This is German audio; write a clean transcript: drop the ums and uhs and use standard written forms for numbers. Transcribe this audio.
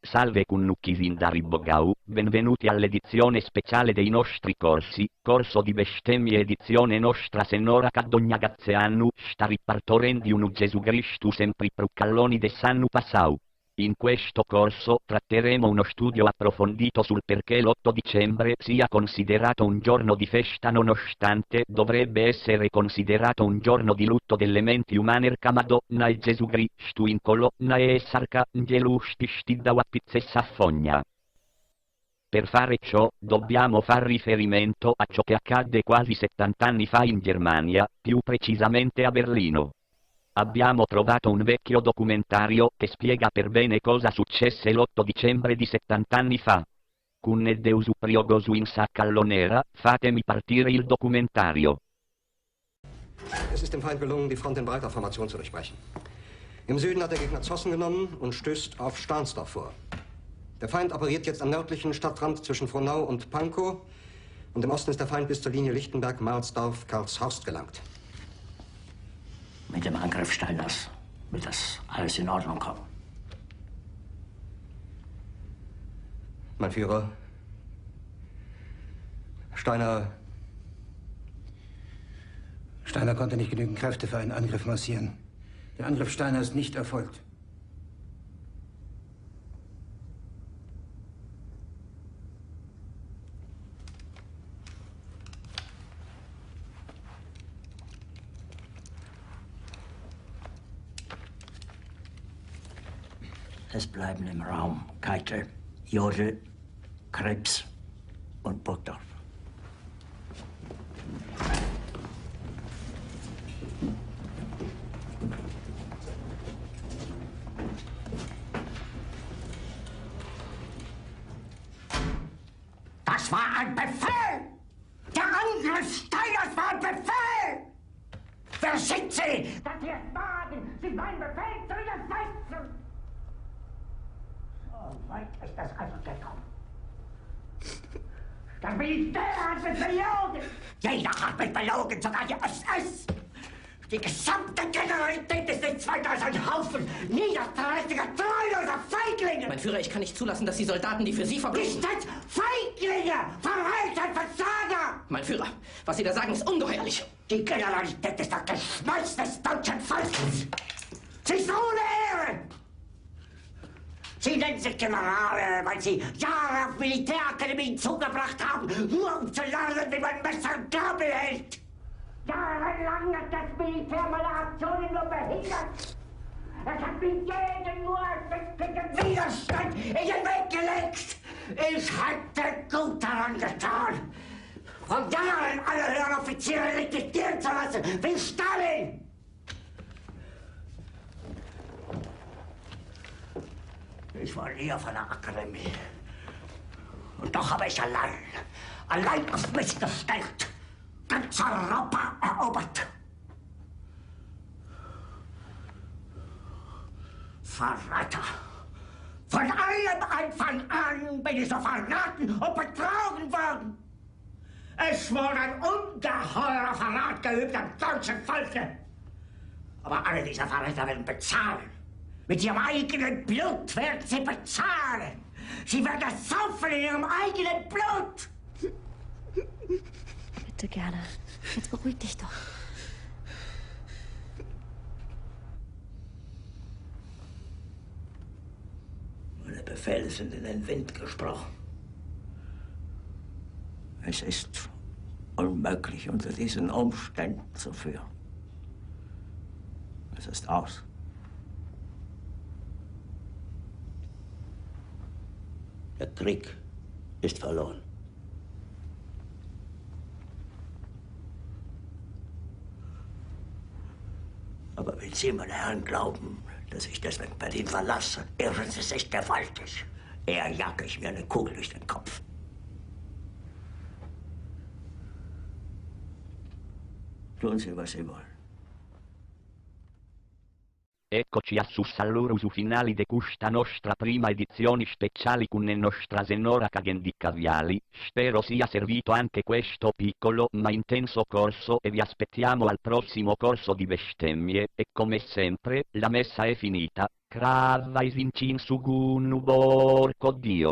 Salve Kunnuki Sindari Bogau, benvenuti all'edizione speciale dei nostri corsi, corso di bestemmie edizione nostra senora Cadogna Gazzeannu, sta ripartorendo un Gesù Cristo sempre pruccalloni de Sannu Passau. In questo corso tratteremo uno studio approfondito sul perché l'8 dicembre sia considerato un giorno di festa nonostante dovrebbe essere considerato un giorno di lutto delle menti umane Kamado, nae Gesù Cristo incolo, nae sarca, ngelusti stiddawa pizzessa fogna. Per fare ciò, dobbiamo far riferimento a ciò che accadde quasi 70 anni fa in Germania, più precisamente a Berlino. Abbiamo trovato un vecchio documentario che spiega per bene cosa successe l'8 dicembre di 70 anni fa. Kunne Deus priogosu in Saccallonera, fatemi partire il documentario. Es ist dem Feind gelungen, die Front in breiter Formation zu durchbrechen. Im Süden hat der Gegner Zossen genommen und stößt auf Stahnsdorf vor. Der Feind operiert jetzt am nördlichen Stadtrand zwischen Frohnau und Pankow und im Osten ist der Feind bis zur Linie Lichtenberg-Marsdorf-Karlshorst gelangt. Mit dem Angriff Steiners wird das alles in Ordnung kommen. Mein Führer, Steiner konnte nicht genügend Kräfte für einen Angriff massieren. Der Angriff Steiner ist nicht erfolgt. Es bleiben im Raum Keitel, Jodl, Krebs und Burgdorf. Das war ein Befehl! Der Angriff Steiners war ein Befehl! Wer sind Sie, dass Sie es wagen, sich meinen Befehl zu widersetzen? So weit ist das also gekommen. Das Militär hat mich belogen! Jeder hat mich belogen, sogar die SS! Die gesamte Generalität ist nichts weiter als ein Haufen niederträchtiger, treuloser Feiglinge! Mein Führer, ich kann nicht zulassen, dass die Soldaten, die für Sie verbringen... Nicht als Feiglinge! Verreiter, Versager! Mein Führer, was Sie da sagen, ist ungeheuerlich. Die Generalität ist das Geschmeiß des deutschen Volkes! Sie ist ohne Ehre! Sie nennen sich Generale, weil Sie Jahre auf Militärakademien zugebracht haben, nur um zu lernen, wie man Messer und Gabel hält! Jahrelang hat das Militär meine Aktionen nur behindert. Es hat mir jeden nur ersichtlichen Widerstand in den Weg gelegt. Ich hätte gut daran getan, von Jahren alle höheren Offiziere liquidieren zu lassen, wie Stalin. Ich war nie auf einer Akademie. Und doch habe ich allein auf mich gestellt, ganz Europa erobert. Verräter! Von allem Anfang an bin ich so verraten und betrogen worden. Es wurde ein ungeheurer Verrat geübt am deutschen Volke. Aber alle diese Verräter werden bezahlen. Mit ihrem eigenen Blut werden sie bezahlen. Sie werden das saufen in ihrem eigenen Blut. Bitte gerne. Jetzt beruhig dich doch. Meine Befehle sind in den Wind gesprochen. Es ist unmöglich, unter diesen Umständen zu führen. Es ist aus. Der Krieg ist verloren. Aber wenn Sie, meine Herren, glauben, dass ich deswegen Berlin verlasse, irren Sie sich gewaltig. Eher jage ich mir eine Kugel durch den Kopf. Tun Sie, was Sie wollen. Eccoci a sussall'urusu finali de questa nostra prima edizione speciali con nostra senora Cagendicaviali, spero sia servito anche questo piccolo ma intenso corso e vi aspettiamo al prossimo corso di bestemmie, e come sempre, la messa è finita. Crava isincin sugun borco Dio.